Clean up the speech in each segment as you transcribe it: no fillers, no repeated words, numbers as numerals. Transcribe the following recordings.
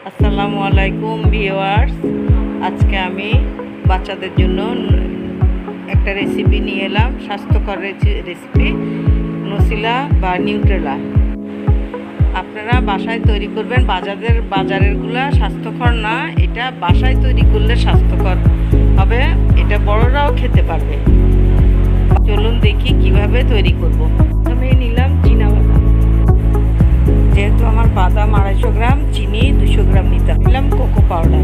আসসালামু আলাইকুম ভিউয়ার্স। আজকে আমি বাচ্চাদের জন্য একটা রেসিপি নিয়ে এলাম, স্বাস্থ্যকর রেসিপি নসিলা বা নিউট্রেলা। আপনারা বাসায় তৈরি করবেন। বাজারেরগুলা স্বাস্থ্যকর না, এটা বাসায় তৈরি করলে স্বাস্থ্যকর হবে, এটা বড়রাও খেতে পারবে। চলুন দেখি কিভাবে তৈরি করব। আমি নিলাম চীনাবাদাম, যেহেতু আমার বাদাম 250 গ্রাম, চিনি 200 গ্রাম নিলাম, কোকো পাউডার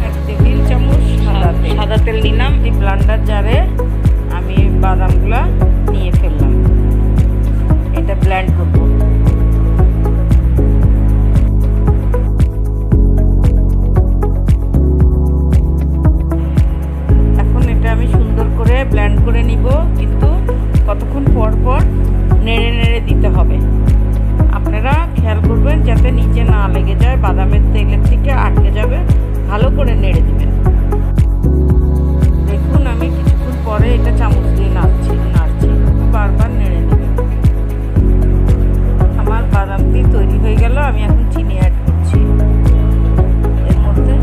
1 টেবিল চামচ, সাদা তেল নিলাম। এই ব্লেন্ডার জারে আমি বাদামগুলা নিয়ে ফেললাম, এটা ব্লেন্ড করব। এখন এটা আমি সুন্দর করে ব্লেন্ড করে নিব, কিন্তু কতক্ষণ পর পর নেড়ে নেড়ে দিতে হবে। আপনারা খেয়াল করবেন যাতে নিচে না লেগে যায়, বাদামের তেলের থেকে আটকে যাবে। ভালো করে নেড়ে দিবেন। দেখুন আমি কিছুক্ষণ পরে এটা চামচ দিয়ে নাড়ছি, বারবার নেড়ে দিবেন। আমার বাদামটি তৈরি হয়ে গেল। আমি এখন চিনি অ্যাড করছি, এর মধ্যে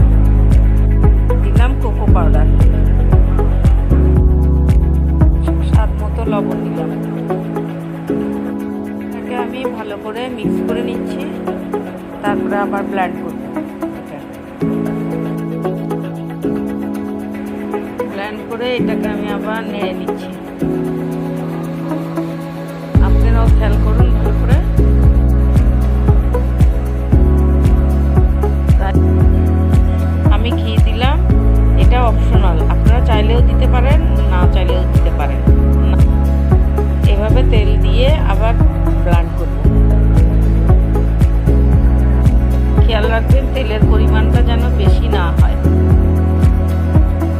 দিলাম কোকো পাউডার, স্বাদ মতো লবণ দিলাম। আমি ভালো করে মিক্স করে নিচ্ছি, তারপরে আবার ব্লেন্ড করব। ব্লেন্ড করে এটাকে আমি আবার নেড়ে নিচ্ছি। আপনারাও খেয়াল করুন ভালো করে। আমি ঘি দিলাম, এটা অপশনাল, আপনারা চাইলেও দিতে পারেন, না চাইলেও দিতে পারেন। এভাবে তেল দিয়ে আবার ব্লেন্ড করব। খেয়াল রাখবেন তেলের পরিমাণটা যেন বেশি না হয়।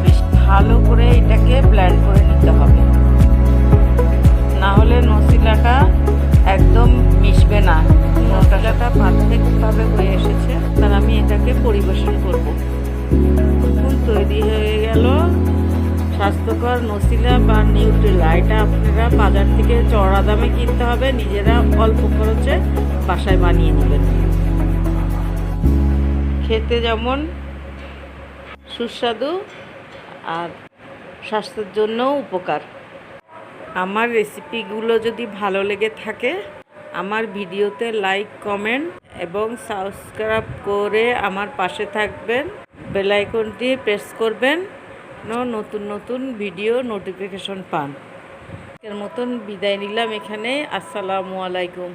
বেশ ভালো করে এটাকে ব্লেন্ড করে নিতে হবে, না হলে নসিলাটা একদম মিশবে না। নসিলাটা পারফেক্টভাবে হয়ে এসেছে, তার আমি এটাকে পরিবেশন করব। এখন তৈরি হয়ে গেল স্বাস্থ্যকর নসিলা বা নিউট্রেলা। এটা আপনারা বাজার থেকে চড়া দামে কিনতে হবে, নিজেরা অল্প খরচে বাসায় বানিয়ে নেবেন। খেতে যেমন সুস্বাদু আর স্বাস্থ্যের জন্যও উপকার। আমার রেসিপিগুলো যদি ভালো লেগে থাকে, আমার ভিডিওতে লাইক, কমেন্ট এবং সাবস্ক্রাইব করে আমার পাশে থাকবেন। বেল আইকনটি প্রেস করবেন, নতুন নতুন ভিডিও নোটিফিকেশন পান। এর মতন বিদায় নিলাম এখানে। আসসালামু আলাইকুম।